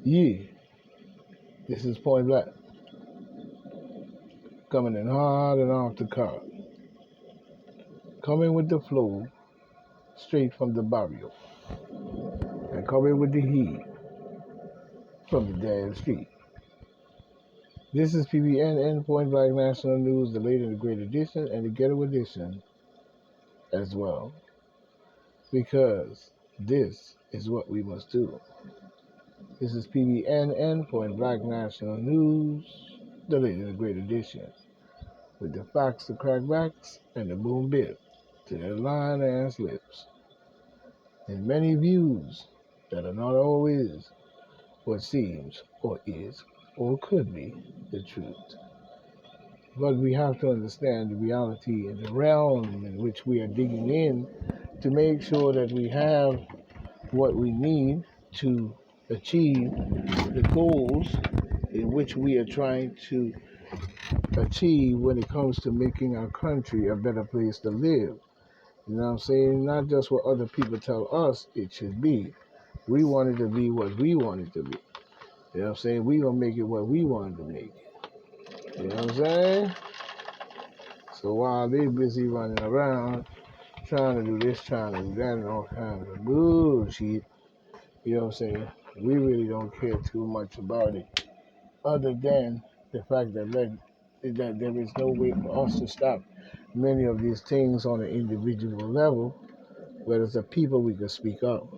Yeah, this is Point Black, coming in hard and off the cart, coming with the flow straight from the barrio, and coming with the heat from the damn street. This is PBNN Point Black National News, the late and the great edition, and the ghetto edition as well, because this is what we must do. This is PBNN Point Black National News, the late and the great edition, with the facts, the crackbacks, and the boom bip to their lying ass lips, and many views that are not always what seems or is or could be the truth. But we have to understand the reality and the realm in which we are digging in to make sure that we have what we need to achieve the goals in which we are trying to achieve when it comes to making our country a better place to live. You know what I'm saying? Not just what other people tell us it should be. We want it to be what we want it to be. You know what I'm saying? We gonna make it what we want to make it. You know what I'm saying? So while they busy running around trying to do this, trying to do that, and all kinds of bullshit, you know what I'm saying? We really don't care too much about it, other than the fact that there is no way for us to stop many of these things on an individual level, but as a people we can speak up.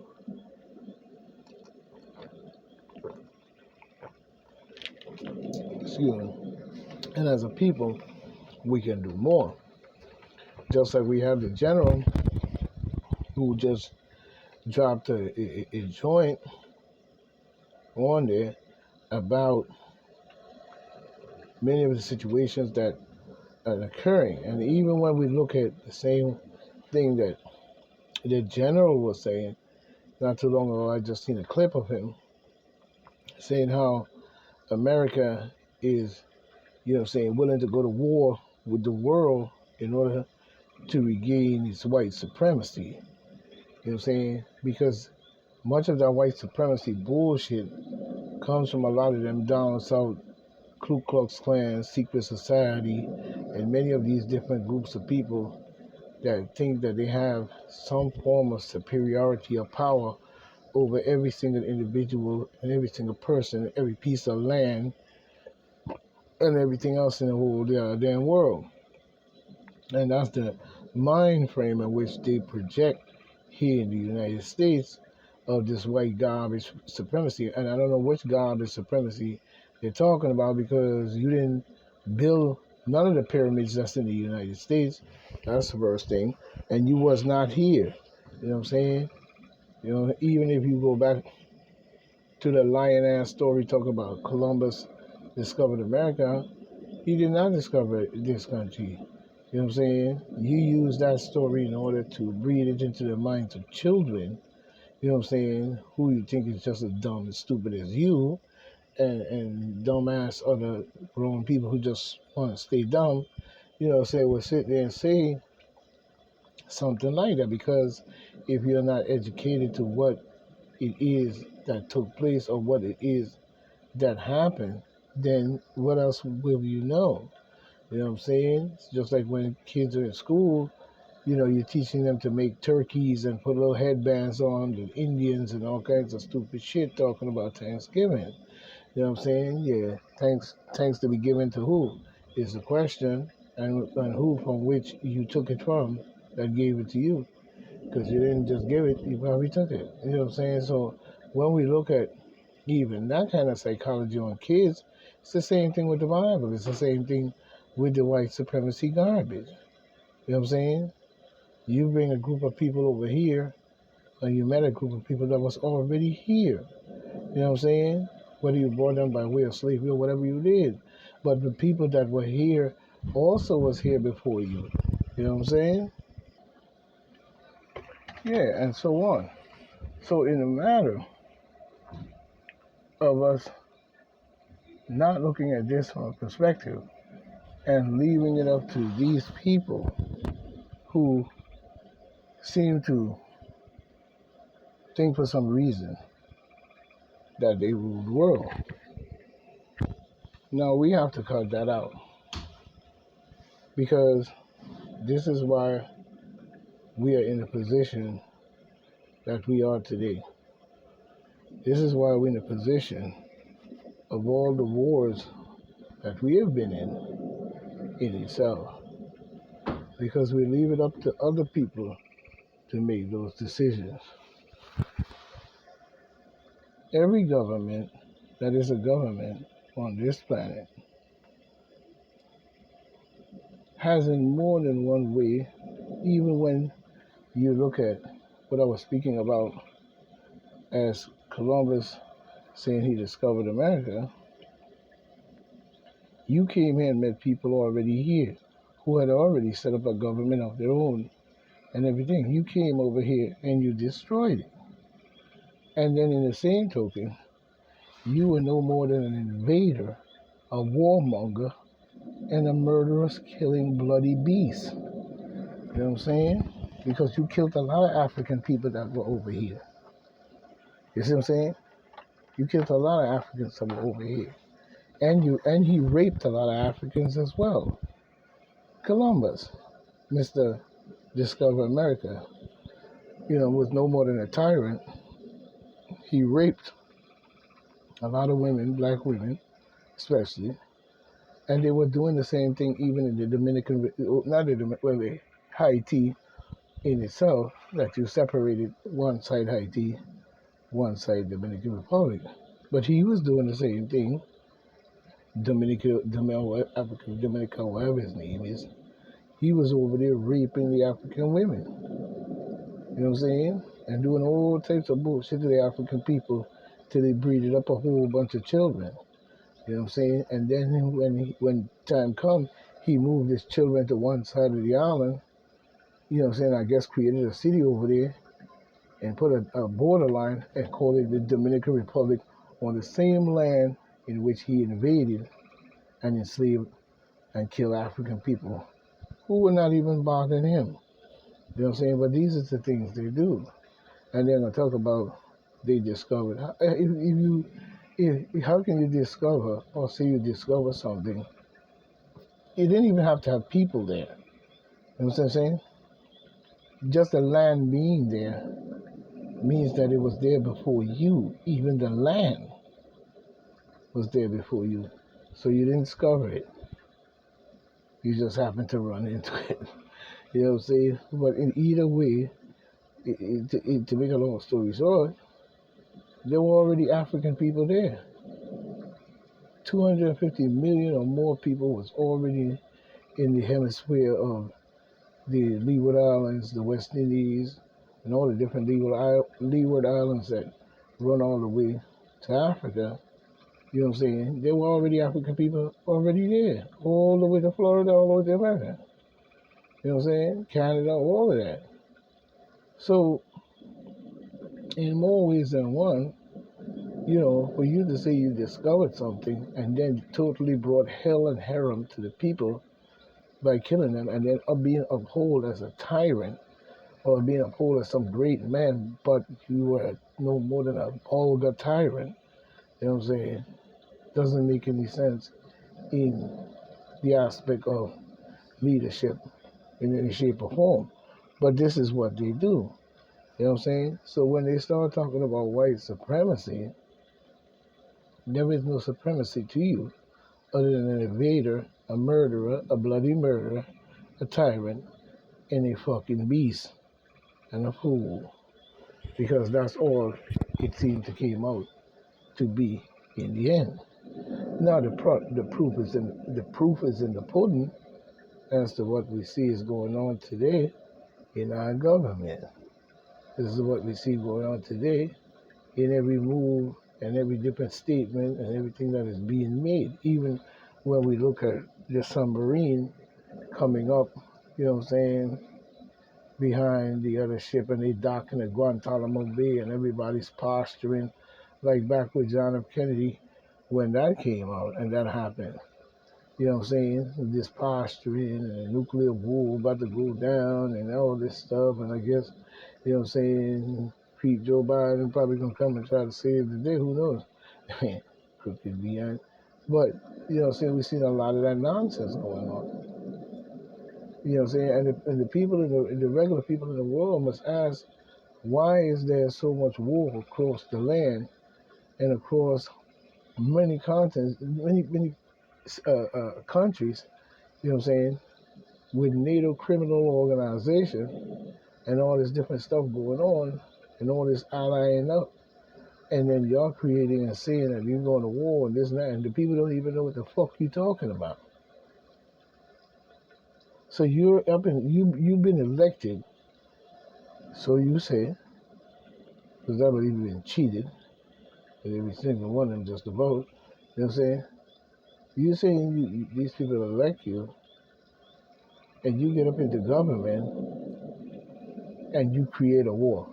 Excuse me. And as a people, we can do more. Just like we have the general who just dropped a joint on there about many of the situations that are occurring. And even when we look at the same thing that the general was saying, not too long ago, I just seen a clip of him saying how America is, you know, saying willing to go to war with the world in order to regain its white supremacy. You know what I'm saying? Because much of that white supremacy bullshit comes from a lot of them down south Ku Klux Klan, secret society, and many of these different groups of people that think that they have some form of superiority or power over every single individual and every single person, every piece of land, and everything else in the whole damn world. And that's the mind frame in which they project here in the United States of this white garbage supremacy. And I don't know which garbage supremacy they're talking about, because you didn't build none of the pyramids that's in the United States. That's the first thing. And you was not here. You know what I'm saying? You know, even if you go back to the lion ass story talking about Columbus discovered America, he did not discover this country. You know what I'm saying? You use that story in order to breed it into the minds of children, you know what I'm saying, who you think is just as dumb and stupid as you, and dumbass other grown people who just want to stay dumb, you know, say, will sit there and say something like that, because if you're not educated to what it is that took place or what it is that happened, then what else will you know? You know what I'm saying? It's just like when kids are in school, you know, you're teaching them to make turkeys and put little headbands on, the Indians and all kinds of stupid shit talking about Thanksgiving. You know what I'm saying? Yeah, thanks to be given to who is the question, and who from which you took it from that gave it to you. Because you didn't just give it, you probably took it. You know what I'm saying? So when we look at even that kind of psychology on kids, it's the same thing with the Bible. It's the same thing with the white supremacy garbage. You know what I'm saying? You bring a group of people over here, and you met a group of people that was already here. You know what I'm saying? Whether you brought them by way of slavery or whatever you did. But the people that were here also was here before you. You know what I'm saying? Yeah, and so on. So in the matter of us not looking at this from a perspective and leaving it up to these people who seem to think for some reason that they ruled the world. Now we have to cut that out because this is why we are in the position that we are today. This is why we're in a position of all the wars that we have been in itself. Because we leave it up to other people to make those decisions. Every government that is a government on this planet has in more than one way, even when you look at what I was speaking about as Columbus saying he discovered America, you came here and met people already here who had already set up a government of their own and everything. You came over here and you destroyed it. And then in the same token, you were no more than an invader, a warmonger, and a murderous, killing, bloody beast. You know what I'm saying? Because you killed a lot of African people that were over here. You see what I'm saying? You killed a lot of Africans that were over here. And he raped a lot of Africans as well. Columbus, Mr. Discover America, was no more than a tyrant. He raped a lot of women, black women especially, and they were doing the same thing even in the Dominican, not the Dominican, well, Haiti in itself, that you separated one side Haiti, one side Dominican Republic. But he was doing the same thing, Dominican, whatever his name is. He was over there raping the African women. You know what I'm saying? And doing all types of bullshit to the African people till they breeded up a whole bunch of children. You know what I'm saying? And then when time comes, he moved his children to one side of the island. You know what I'm saying? I guess created a city over there and put a borderline and called it the Dominican Republic on the same land in which he invaded and enslaved and killed African people who were not even bothering him. You know what I'm saying? But these are the things they do. And then I talk about they discovered. How can you discover or say you discover something? You didn't even have to have people there. You know what I'm saying? Just the land being there means that it was there before you. Even the land was there before you. So you didn't discover it. You just happened to run into it. You know what I'm saying? But in either way, to make a long story short, there were already African people there. 250 million or more people was already in the hemisphere of the Leeward Islands, the West Indies, and all the different Leeward Islands that run all the way to Africa. You know what I'm saying? There were already African people already there, all the way to Florida, all the way to America. You know what I'm saying? Canada, all of that. So, in more ways than one, for you to say you discovered something and then totally brought hell and harem to the people by killing them and then being upheld as a tyrant or being upheld as some great man, but you were no more than a vulgar tyrant, you know what I'm saying, doesn't make any sense in the aspect of leadership in any shape or form. But this is what they do. You know what I'm saying? So when they start talking about white supremacy, there is no supremacy to you other than an invader, a murderer, a bloody murderer, a tyrant, and a fucking beast and a fool. Because that's all it seemed to came out to be in the end. Now the proof is in the pudding as to what we see is going on today in our government. This is what we see going on today in every move and every different statement and everything that is being made. Even when we look at the submarine coming up, you know what I'm saying, behind the other ship and they docking at Guantanamo Bay and everybody's posturing like back with John F. Kennedy when that came out and that happened. You know what I'm saying? This posturing and a nuclear war about to go down and all this stuff. And I guess, you know what I'm saying, Pete Joe Biden probably going to come and try to save the day. Who knows? Crooked beyond. But, we've seen a lot of that nonsense going on. And the people, the regular people in the world must ask, why is there so much war across the land and across many continents, many countries, with NATO criminal organization and all this different stuff going on and all this allying up. And then y'all creating and saying that you're going to war and this and that, and the people don't even know what the fuck you're talking about. So you're up and you've been elected, so you say, because I believe you've been cheated, and every single one of them just to vote. You know what I'm saying? You're saying these people elect you, and you get up into government, and you create a war.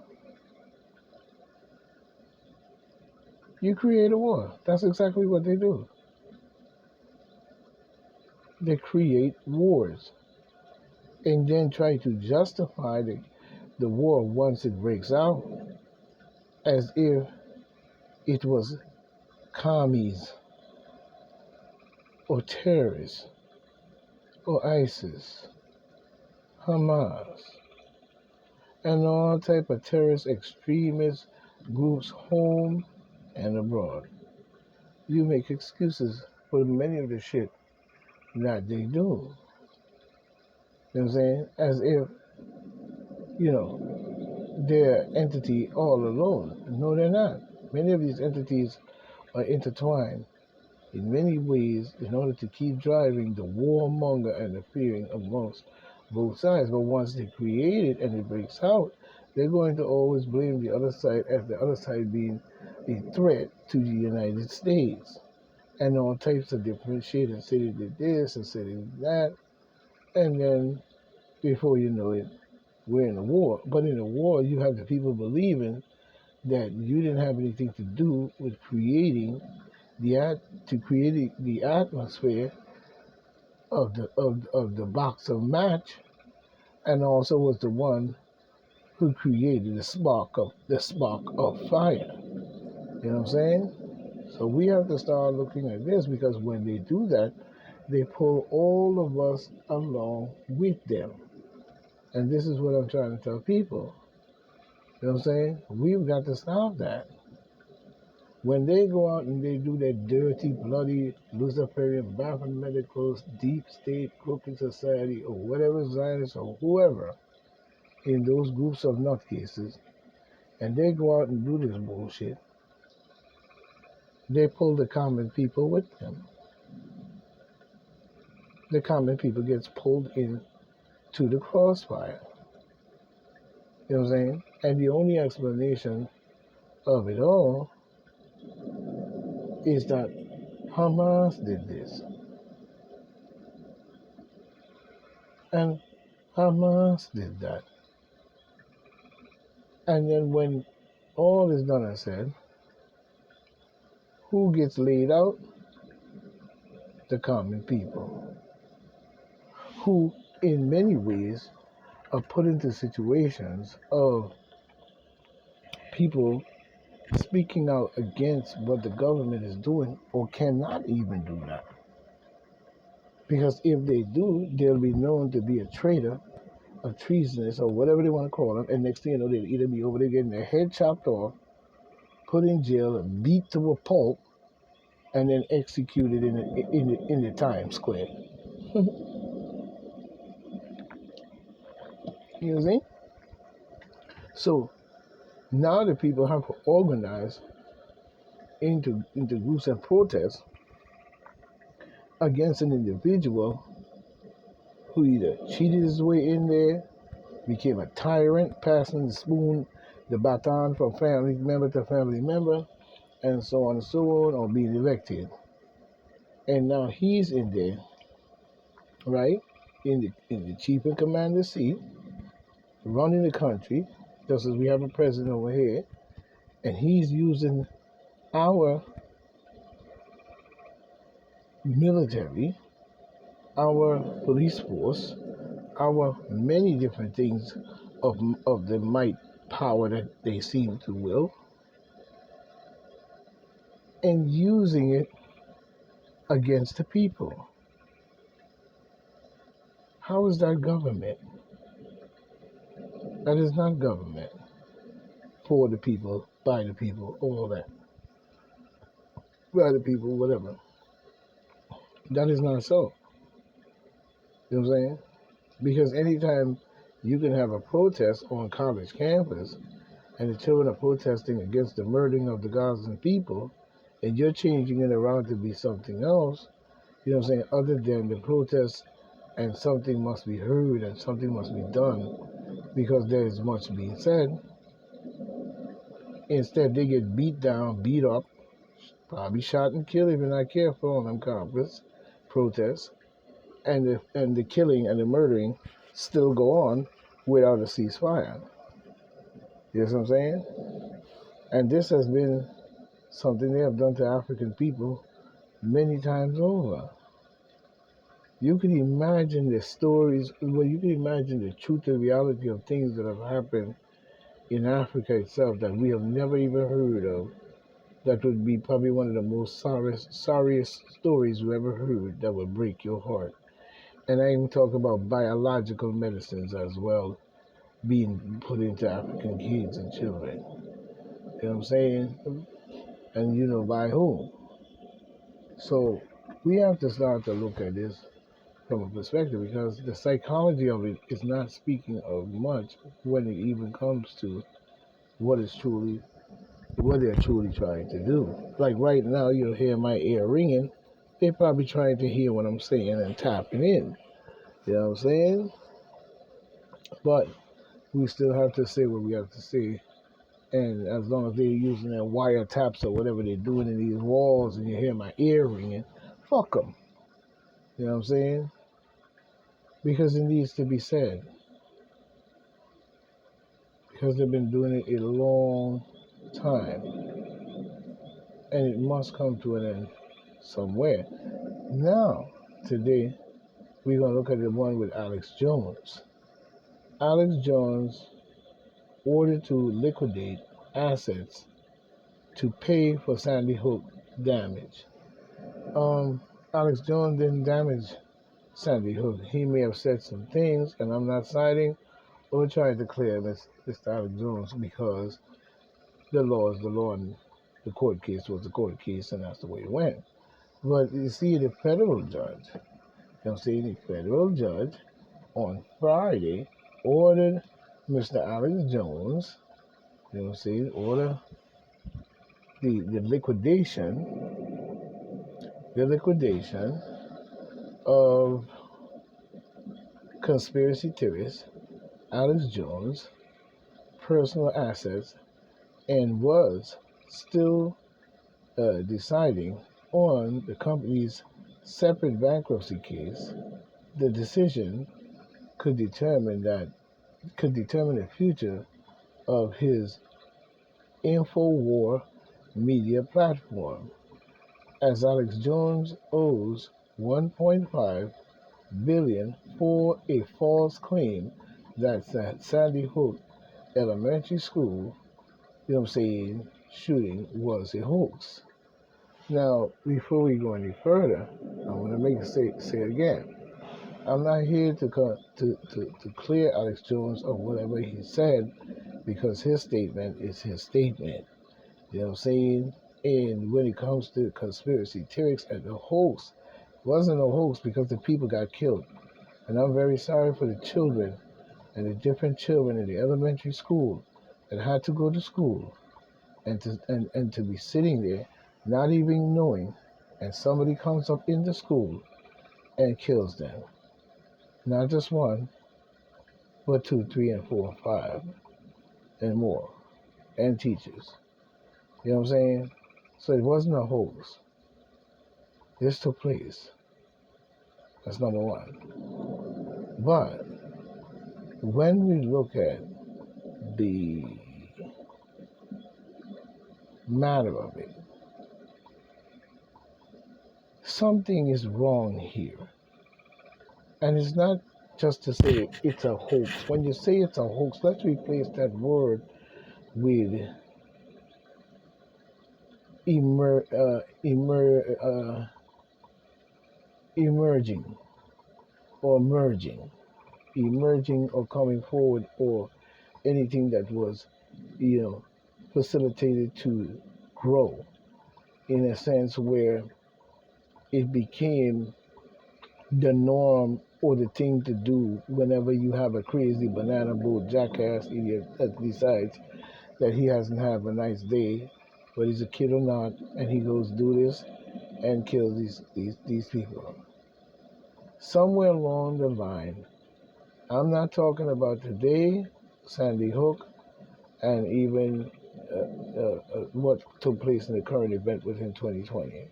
You create a war. That's exactly what they do. They create wars and then try to justify the war once it breaks out as if it was commies or terrorists or ISIS, Hamas, and all type of terrorist extremist groups home and abroad. You make excuses for many of the shit that they do. You know what I'm saying? As if, they're an entity all alone. No, they're not. Many of these entities are intertwined in many ways in order to keep driving the warmonger and the fearing amongst both sides. But once they create it and it breaks out, they're going to always blame the other side as the other side being a threat to the United States. And all types of different shit and say they did this and say they did that. And then before you know it, we're in a war. But in a war, you have the people believing that you didn't have anything to do with creating the atmosphere of the box of match, and also was the one who created the spark of fire. You know what I'm saying? So we have to start looking at this, because when they do that, they pull all of us along with them. And this is what I'm trying to tell people. You know what I'm saying? We've got to stop that. When they go out and they do that dirty, bloody, Luciferian, mathematical, deep state, crooked society, or whatever Zionists or whoever in those groups of nutcases, and they go out and do this bullshit, they pull the common people with them. The common people gets pulled in to the crossfire. You know what I'm saying? And the only explanation of it all is that Hamas did this. And Hamas did that. And then when all is done and said, who gets laid out? The common people, who in many ways are put into situations of people speaking out against what the government is doing, or cannot even do that. Because if they do, they'll be known to be a traitor, a treasonous, or whatever they want to call them, and next thing you know, they'll either be over there getting their head chopped off, put in jail, and beat to a pulp, and then executed in the Times Square. You see? So now the people have to organize into groups and protests against an individual who either cheated his way in there, became a tyrant, passing the baton from family member to family member, and so on and so on, or being elected. And now he's in there, right, in the chief and commander seat, running the country, just as we have a president over here, and he's using our military, our police force, our many different things of the might power that they seem to will, and using it against the people. How is that government? That is not government. For the people, by the people, all that. By the people, whatever. That is not so. You know what I'm saying? Because anytime you can have a protest on college campus and the children are protesting against the murdering of the Gazan people, and you're changing it around to be something else, you know what I'm saying, other than the protest and something must be heard and something must be done because there is much being said. Instead, they get beat down, beat up, probably shot and killed if you're not careful on them campus protests, and the killing and the murdering still go on without a ceasefire. You know what I'm saying? And this has been something they have done to African people many times over. You can imagine the stories, well, you can imagine the truth and reality of things that have happened in Africa itself that we have never even heard of. That would be probably one of the most sorriest stories you ever heard that would break your heart. And I even talk about biological medicines as well being put into African kids and children. You know what I'm saying? And you know by whom. So we have to start to look at this from a perspective because the psychology of it is not speaking of much when it even comes to what they're truly trying to do. Like right now, you'll hear my ear ringing. They're probably trying to hear what I'm saying and tapping in. You know what I'm saying? But we still have to say what we have to say. And as long as they're using their wiretaps or whatever they're doing in these walls and you hear my ear ringing, fuck them. You know what I'm saying? Because it needs to be said. Because they've been doing it a long time. And it must come to an end somewhere. Now, today, we're going to look at the one with Alex Jones. Alex Jones ordered to liquidate assets to pay for Sandy Hook damage. Alex Jones didn't damage Sandy Hook. He may have said some things, and I'm not siding or trying to clear Mr. Alex Jones because the law is the law and the court case was the court case, and that's the way it went. But you see, the federal judge, the federal judge on Friday ordered Mr. Alex Jones, order the liquidation of conspiracy theorist Alex Jones' personal assets and was still deciding on the company's separate bankruptcy case. The decision could determine the future of his InfoWar media platform, as Alex Jones owes $1.5 billion for a false claim that Sandy Hook Elementary School, shooting was a hoax. Now, before we go any further, I want to say again, I'm not here to clear Alex Jones of whatever he said because his statement is his statement. You know what I'm saying? And when it comes to conspiracy theories and the hoax, it wasn't a hoax because the people got killed. And I'm very sorry for the children and the different children in the elementary school that had to go to school and to be sitting there not even knowing, and somebody comes up in the school and kills them. Not just one, but 2, 3, and 4, and 5, and more, and teachers. You know what I'm saying? So it wasn't a hoax. This took place. That's number one. But when we look at the matter of it, something is wrong here. And it's not just to say it's a hoax. When you say it's a hoax, let's replace that word with emer, emerging or merging, emerging or coming forward, or anything that was, you know, facilitated to grow in a sense where it became the norm or the thing to do whenever you have a crazy banana boat jackass idiot that decides that he hasn't had a nice day, whether he's a kid or not, and he goes do this and kills these people. Somewhere along the line, I'm not talking about today, Sandy Hook, and even what took place in the current event within 2020.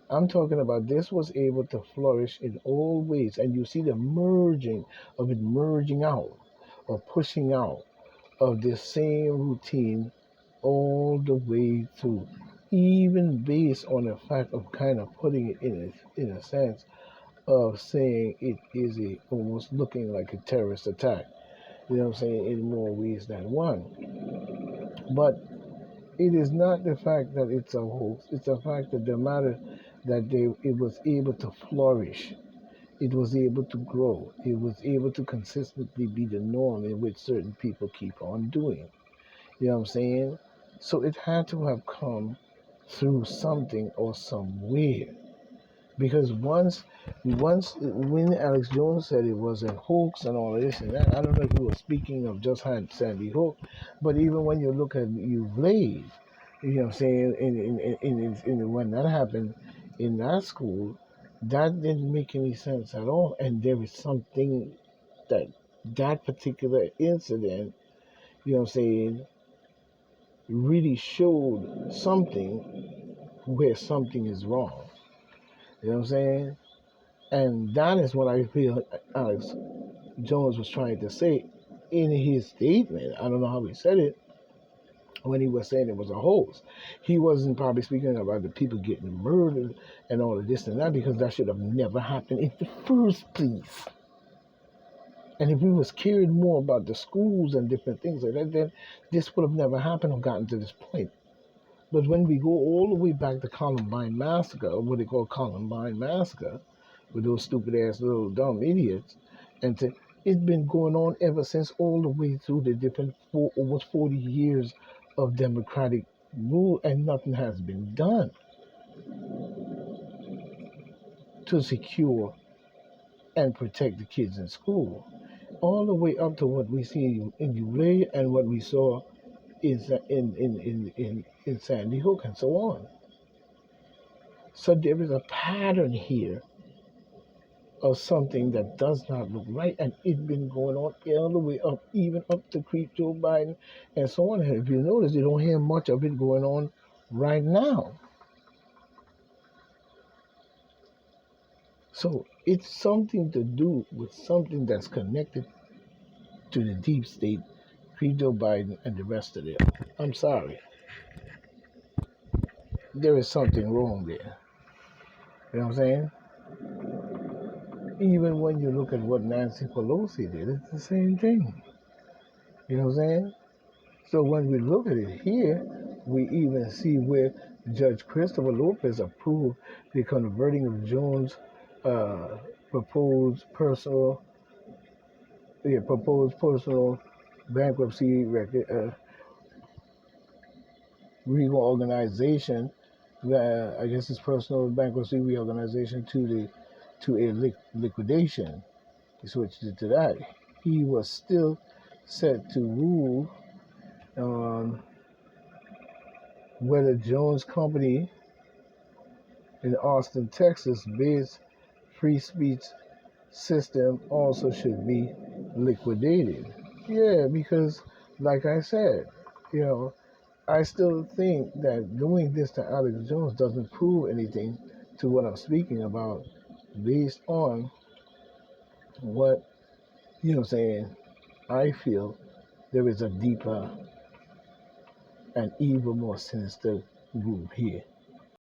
I'm talking about this was able to flourish in all ways, and you see the merging of it, merging out or pushing out of this same routine all the way through, even based on the fact of kind of putting it in a sense of saying it is a almost looking like a terrorist attack. You know what I'm saying? In more ways than one. But it is not the fact that it's a hoax. It's the fact that the matter that it was able to flourish. It was able to grow. It was able to consistently be the norm in which certain people keep on doing. You know what I'm saying? So it had to have come through something or somewhere. Because once when Alex Jones said it was a hoax and all of this and that, I don't know if he was speaking of just Sandy Hook, but even when you look at UVlade, you know what I'm saying, when that happened in that school, that didn't make any sense at all. And there is something that that particular incident, you know what I'm saying, really showed something where something is wrong. You know what I'm saying? And that is what I feel Alex Jones was trying to say in his statement. I don't know how he said it when he was saying it was a hoax. He wasn't probably speaking about the people getting murdered and all of this and that, because that should have never happened in the first place. And if we was cared more about the schools and different things like that, then this would have never happened or gotten to this point. But when we go all the way back to Columbine Massacre, what they call Columbine Massacre, with those stupid ass little dumb idiots, and it's been going on ever since, all the way through the different almost 40 years of democratic rule, and nothing has been done to secure and protect the kids in school, all the way up to what we see in ULA and what we saw in Sandy Hook and so on. So there is a pattern here of something that does not look right, and it's been going on all the way up, even up to creep Joe Biden and so on. And if you notice, you don't hear much of it going on right now. So it's something to do with something that's connected to the deep state, creep Joe Biden and the rest of them. I'm sorry. There is something wrong there. You know what I'm saying? Even when you look at what Nancy Pelosi did, it's the same thing. You know what I'm saying? So when we look at it here, we even see where Judge Christopher Lopez approved the converting of Jones' proposed personal bankruptcy reorganization. I guess his personal bankruptcy reorganization to a liquidation. He switched it to that. He was still set to rule on whether Jones Company in Austin, Texas based free speech system also should be liquidated. Yeah, because like I said, you know, I still think that doing this to Alex Jones doesn't prove anything to what I'm speaking about, based on what, you know what I'm saying, I feel there is a deeper and even more sinister group here.